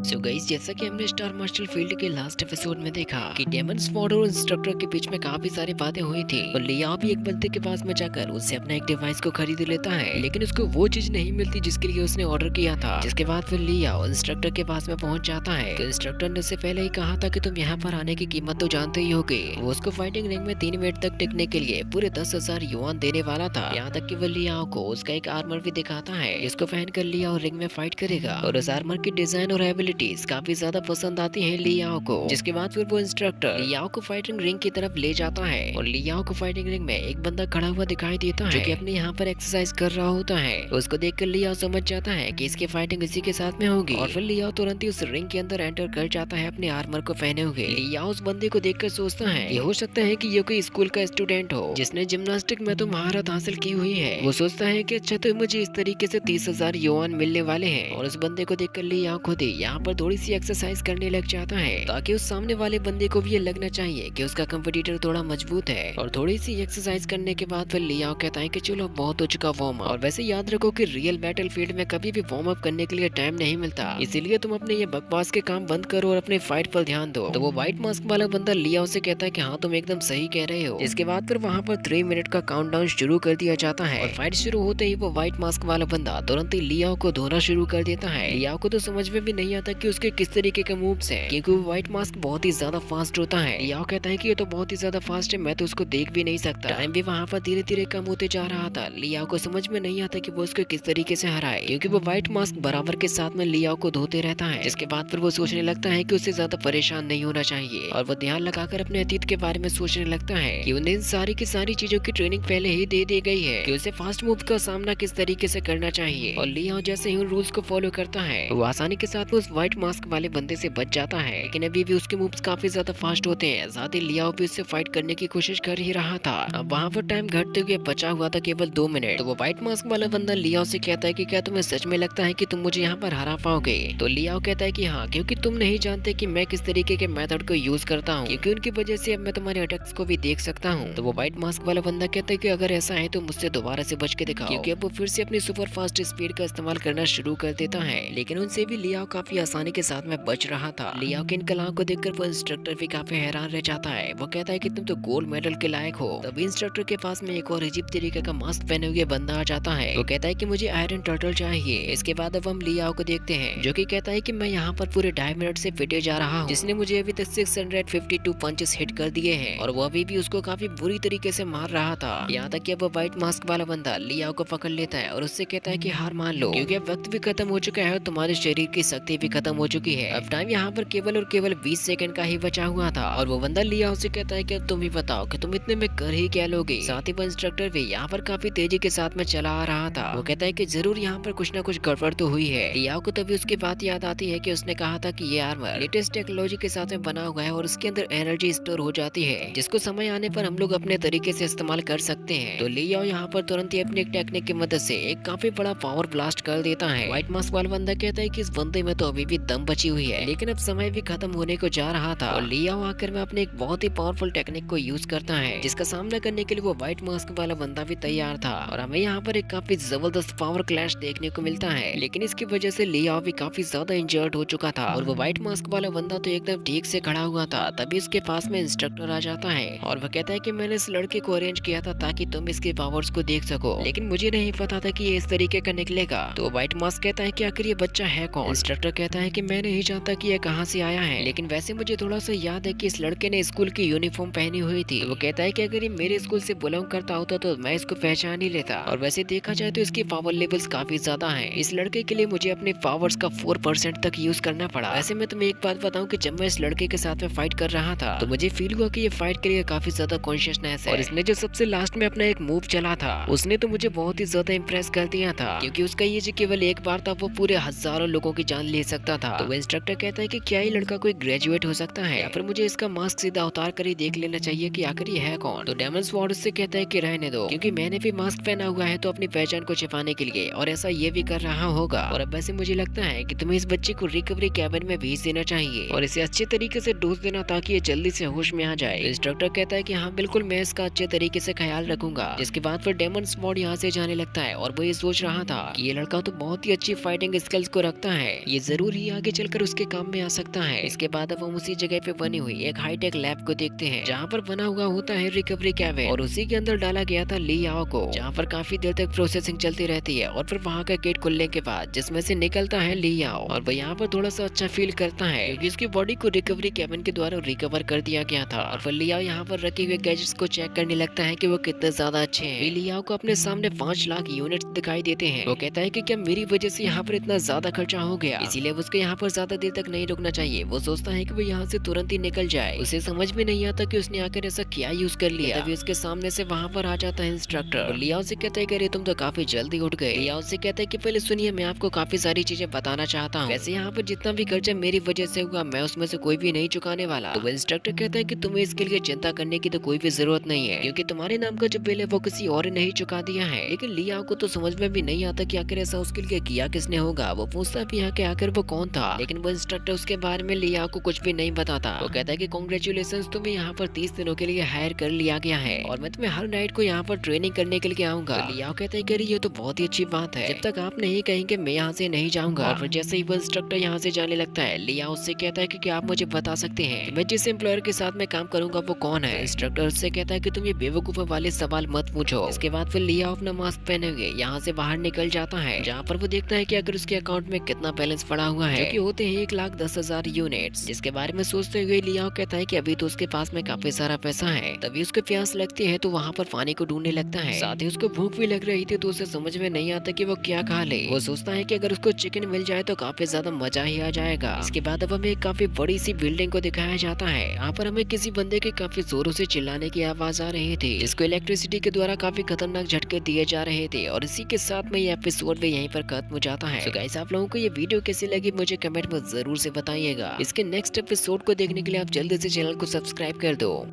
So guys, जैसा कि हमने स्टार मार्शल फील्ड के लास्ट एपिसोड में देखा कि डेमन स्वॉर्ड और इंस्ट्रक्टर के बीच में काफी सारी बातें हुई थी और लियाओ भी एक बंदे के पास में जाकर उससे अपना एक डिवाइस को खरीद लेता है, लेकिन उसको वो चीज नहीं मिलती जिसके लिए उसने ऑर्डर किया था। जिसके बाद फिर लियाओ इंस्ट्रक्टर के पास में पहुंच जाता है। तो इंस्ट्रक्टर ने उससे पहले ही कहा था कि तुम यहाँ पर आने की कीमत तो जानते ही होगे। वो उसको फाइटिंग रिंग में 3 मिनट तक टिकने के लिए पूरे 10,000 युआन देने वाला था। यहाँ तक कि वो लियाओ को उसका एक आर्मर भी दिखाता है जिसको पहन कर लियाओ रिंग में फाइट करेगा और उस आर्मर की डिजाइन और एबिलिटीज काफी ज्यादा पसंद आती है लियाओ को। जिसके बाद फिर वो इंस्ट्रक्टर लियाओ को फाइटिंग रिंग की तरफ ले जाता है और लियाओ को फाइटिंग रिंग में एक बंदा खड़ा हुआ दिखाई देता है जो कि अपने यहाँ पर एक्सरसाइज कर रहा होता है। उसको देखकर लियाओ समझ जाता है कि इसकी फाइटिंग इसी के साथ में होगी और फिर लियाओ तुरंत ही उस रिंग के अंदर एंटर कर जाता है अपने आर्मर को पहने हुए। लियाओ उस बंदे को देखकर सोचता है कि हो सकता है कि ये कोई स्कूल का स्टूडेंट हो जिसने जिम्नास्टिक में तो महारत हासिल की हुई है। वो सोचता है कि अच्छा तो मुझे इस तरीके से 30,000 युआन मिलने वाले हैं और उस बंदे को देखकर लियाओ खुद ही यहाँ पर थोड़ी सी एक्सरसाइज करने लग जाता है ताकि उस सामने वाले बंदे को भी ये लगना चाहिए कि उसका कंपटीटर थोड़ा मजबूत है। और थोड़ी सी एक्सरसाइज करने के बाद फिर लियाओ कहता है कि चलो बहुत हो चुका वार्म अप। और वैसे याद रखो कि रियल बैटल फील्ड में कभी भी वार्म अप करने के लिए टाइम नहीं मिलता, इसीलिए तुम अपने ये बकवास के काम बंद करो और अपने फाइट पर ध्यान दो। तो वो व्हाइट मास्क वाला बंदा लियाओ से कहता है कि हाँ तुम एकदम सही कह रहे हो। इसके बाद फिर वहाँ पर 3 मिनट का काउंटडाउन शुरू कर दिया जाता है और फाइट शुरू होते ही वो व्हाइट मास्क वाला बंदा तुरंत ही लियाओ को धोना शुरू कर देता है। लियाओ को तो समझ में भी नहीं आता कि उसके किस तरीके के मूव्स हैं, क्योंकि वो व्हाइट मास्क बहुत ही ज्यादा फास्ट होता है। लियाओ कहता है कि ये तो बहुत ही ज्यादा फास्ट है, मैं तो उसको देख भी नहीं सकता। टाइम भी वहाँ पर धीरे धीरे कम होते जा रहा था। लियाओ को समझ में नहीं आता कि वो उसको किस तरीके से हराए, क्योंकि वो व्हाइट मास्क बराबर के साथ में लियाओ को धोते रहता है। जिसके बाद फिर वो सोचने लगता है कि उससे ज्यादा परेशान नहीं होना चाहिए और वो ध्यान लगाकर अपने अतीत के बारे में सोचने लगता है कि उन्हें सारी की सारी चीजों की ट्रेनिंग पहले ही दे दी गई है कि उसे फास्ट मूव का सामना किस तरीके से करना चाहिए। और लियाओ जैसे ही उन रूल्स को फॉलो करता है वो आसानी के साथ उस व्हाइट मास्क वाले बंदे से बच जाता है, लेकिन अभी भी उसके मूव्स काफी ज्यादा फास्ट होते हैं। साथ ही लियाओ भी उससे फाइट करने की कोशिश कर ही रहा था। अब वहाँ पर टाइम घटते हुए बचा हुआ था केवल 2 मिनट। तो वो व्हाइट मास्क वाला बंदा लियाओ से कहता है कि क्या तुम्हें सच में लगता है कि तुम मुझे यहाँ पर हरा पाओगे? तो लियाओ कहता है कि हाँ, क्योंकि तुम नहीं जानते कि मैं किस तरीके के मेथड को यूज करता हूँ, क्योंकि उनकी वजह से अब मैं तुम्हारे अटैक्स को भी देख सकता हूँ। तो वो व्हाइट मास्क वाला बंदा कहता है कि अगर ऐसा है तो मुझसे दोबारा से बच के दिखाओ, क्योंकि अब वो फिर से अपनी सुपर फास्ट स्पीड का इस्तेमाल करना शुरू कर देता है। लेकिन उनसे भी लियाओ काफी आसानी के साथ में बच रहा था। लियाओ के इन कलाओं को देखकर वो इंस्ट्रक्टर भी काफी हैरान रह जाता है। वो कहता है कि तुम तो गोल्ड मेडल के लायक हो। तभी इंस्ट्रक्टर के पास में एक और अजीब तरीके का मास्क पहने हुए बंदा आ जाता है। वो कहता है कि मुझे आयरन टर्टल चाहिए। इसके बाद अब हम लियाओ को देखते हैं जो कि कहता है कि मैं यहाँ पर पूरे 2.5 मिनट से पिटे जा रहा हूँ, जिसने मुझे अभी तक 652 पंचेस हिट कर दिए हैं और वो अभी भी उसको काफी बुरी तरीके से मार रहा था। यहाँ तक कि अब वो व्हाइट मास्क वाला बंदा लियाओ को पकड़ लेता है और उससे कहता है कि हार मान लो, क्योंकि अब वक्त भी खत्म हो चुका है और तुम्हारे शरीर की शक्ति भी खत्म हो चुकी है। अब टाइम यहाँ पर केवल और केवल 20 सेकंड का ही बचा हुआ था और वो बंदा लियाओ से कहता है कि अब तुम ही बताओ कि तुम इतने में कर ही क्या लोगे। साथ ही वो इंस्ट्रक्टर भी यहाँ पर काफी तेजी के साथ में चला आ रहा था। वो कहता है कि जरूर यहाँ पर कुछ ना कुछ गड़बड़ तो हुई है। लियाओ को तभी उसकी बात याद आती है कि उसने कहा था कि ये आर्मर लेटेस्ट टेक्नोलॉजी के साथ में बना हुआ है और उसके अंदर एनर्जी स्टोर हो जाती है, जिसको समय आने पर हम लोग अपने तरीके से इस्तेमाल कर सकते हैं। तो लियाओ यहाँ पर तुरंत ही अपनी टेक्निक की मदद से एक काफी बड़ा पावर ब्लास्ट कर देता है। व्हाइट मास्क वाला बंदा कहता है कि इस बंदे में तो अभी भी दम बची हुई है, लेकिन अब समय भी खत्म होने को जा रहा था। और लियाओ आकर में अपने एक बहुत ही पावरफुल टेक्निक को यूज करता है, जिसका सामना करने के लिए वो व्हाइट मास्क वाला बंदा भी तैयार था। और हमें यहाँ पर एक काफी जबरदस्त पावर क्लैश देखने को मिलता है, लेकिन इसकी वजह से लियाओ भी काफी ज्यादा इंजर्ड हो चुका था और वो व्हाइट मास्क वाला बंदा तो एकदम ठीक से खड़ा हुआ था। तभी उसके पास में इंस्ट्रक्टर आ जाता है और वह कहता है कि मैंने इस लड़के को अरेंज किया था ताकि तुम इसके पावर्स को देख सको, लेकिन मुझे नहीं पता था कि ये इस तरीके का निकलेगा। तो व्हाइट मास्क कहता है कि आखिर ये बच्चा है कौन? इंस्ट्रक्टर कहता है कि मैं नहीं जानता कि ये कहाँ से आया है, लेकिन वैसे मुझे थोड़ा सा याद है कि इस लड़के ने स्कूल की यूनिफॉर्म पहनी हुई थी। तो वो कहता है कि अगर ये मेरे स्कूल से बिलोंग करता होता तो मैं इसको पहचान ही लेता। और वैसे देखा जाए तो इसकी पावर लेवल्स काफी ज्यादा हैं। इस लड़के के लिए मुझे अपने पावर्स का 4% तक यूज करना पड़ा। वैसे मैं तुम्हें एक बात बताऊं कि जब मैं इस लड़के के साथ में फाइट कर रहा था तो मुझे फील हुआ कि ये फाइट के लिए काफी ज्यादा कॉन्शियसनेस है। और इसने जो सबसे लास्ट में अपना एक मूव चला था उसने तो मुझे बहुत ही ज्यादा इंप्रेस कर दिया था, क्योंकि उसका ये जो केवल एक बार था वो पूरे हजारों लोगों की जान ले सकता था। तो वो इंस्ट्रक्टर कहता है कि क्या ये लड़का कोई ग्रेजुएट हो सकता है या फिर मुझे इसका मास्क सीधा उतार कर ही देख लेना चाहिए कि आखिर ये है कौन। तो डेमन स्वॉर्ड उससे कहता है कि रहने दो, क्योंकि मैंने भी मास्क पहना हुआ है तो अपनी पहचान को छिपाने के लिए, और ऐसा ये भी कर रहा होगा। और अब वैसे मुझे लगता है कि तुम्हें इस बच्चे को रिकवरी कैबिन में भेज देना चाहिए और इसे अच्छे तरीके से डोज देना ताकि ये जल्दी से होश में आ जाए। तो इंस्ट्रक्टर कहता है कि हाँ बिल्कुल, मैं इसका अच्छे तरीके से ख्याल रखूंगा। जिसके बाद फिर डेमन स्वॉर्ड यहाँ से जाने लगता है और वो ये सोच रहा था कि ये लड़का तो बहुत ही अच्छी फाइटिंग स्किल्स को रखता है, ये जरूर ही आगे चलकर उसके काम में आ सकता है। इसके बाद अब हम उसी जगह पे बनी हुई एक हाईटेक लैब को देखते हैं, जहाँ पर बना हुआ होता है रिकवरी कैबिन और उसी के अंदर डाला गया था ली याओ को, जहाँ पर काफी देर तक प्रोसेसिंग चलती रहती है और फिर वहाँ का गेट खुलने के बाद जिसमें से निकलता है ली याओ और वह यहाँ पर थोड़ा सा अच्छा फील करता है क्योंकि उसकी बॉडी को रिकवरी कैबिन के द्वारा रिकवर कर दिया गया था। और फिर ली याओ यहाँ पर रखे हुए गैजेट्स को चेक करने लगता है कि वो कितने ज्यादा अच्छे हैं। ली याओ को अपने सामने 5 लाख यूनिट दिखाई देते हैं। वो कहता है कि क्या मेरी वजह से यहाँ पर इतना ज्यादा खर्चा हो गया, इसीलिए उसको यहाँ पर ज्यादा देर तक नहीं रुकना चाहिए। वो सोचता है कि वो यहाँ से तुरंत ही निकल जाए। उसे समझ में नहीं आता कि उसने आकर ऐसा क्या यूज कर लिया। तभी उसके सामने से वहाँ पर आ जाता है इंस्ट्रक्टर और लियाओ से कहता है कि अरे तुम तो काफी जल्दी उठ गए। लियाओ से कहता है कि पहले सुनिए, मैं आपको काफी सारी चीजें बताना चाहता हूँ। वैसे यहाँ पर जितना भी खर्चा मेरी वजह से हुआ मैं उसमें से कोई भी नहीं चुकाने वाला। तो इंस्ट्रक्टर कहता है कि तुम्हें इसके लिए चिंता करने की तो कोई भी जरूरत नहीं है क्योंकि तुम्हारे नाम का जो बिल है वो किसी और ने नहीं चुका दिया है। लेकिन लियाओ को तो समझ में भी नहीं आता कि आखिर ऐसा उसके लिए किया किसने होगा। वो पूछता भी है कि आखिर वो कौन था, लेकिन वो इंस्ट्रक्टर उसके बारे में लियाओ को कुछ भी नहीं बताता। वो कहता है कि कांग्रेचुलेशन, तुम्हें यहाँ पर 30 दिनों के लिए हायर कर लिया गया है और मैं तुम्हें हर नाइट को यहाँ पर ट्रेनिंग करने के लिए आऊंगा। तो लियाओ कहता है कि ये तो बहुत ही अच्छी बात है, जब तक आप नहीं कहेंगे मैं यहाँ से नहीं जाऊंगा। और फिर जैसे ही वो इंस्ट्रक्टर यहाँ से जाने लगता है, लियाओ उससे कहता है कि क्या आप मुझे बता सकते हैं कि मैं जिस एम्प्लॉयर के साथ मैं काम करूंगा वो कौन है। इंस्ट्रक्टर उससे कहता है कि तुम ये बेवकूफ वाले सवाल मत पूछो। इसके बाद फिर लियाओ अपना मास्क पहने हुए यहाँ से बाहर निकल जाता है, जहाँ पर वो देखता है कि अगर उसके अकाउंट में कितना बैलेंस पड़ा हुआ है, जो कि होते हैं 1,10,000 यूनिट्स। जिसके बारे में सोचते हुए लियाओ कहता है कि अभी तो उसके पास में काफी सारा पैसा है। तभी उसको प्यास लगती है तो वहाँ पर पानी को ढूंढने लगता है। साथ ही उसको भूख भी लग रही थी तो उसे समझ में नहीं आता कि वो क्या खा ले। वो सोचता है कि अगर उसको चिकन मिल जाए तो काफी ज्यादा मजा ही आ जाएगा। इसके बाद अब हमें एक काफी बड़ी सी बिल्डिंग को दिखाया जाता है। यहाँ पर हमें किसी बंदे के काफी जोरों से चिल्लाने की आवाज आ रही थी, जिसको इलेक्ट्रिसिटी के द्वारा काफी खतरनाक झटके दिए जा रहे थे। और इसी के साथ में ये एपिसोड भी यहीं पर खत्म हो जाता है। तो गाइस, आप लोगों को ये वीडियो कैसी लगी मुझे कमेंट में जरूर से बताइएगा। इसके नेक्स्ट एपिसोड को देखने के लिए आप जल्दी से चैनल को सब्सक्राइब कर दो।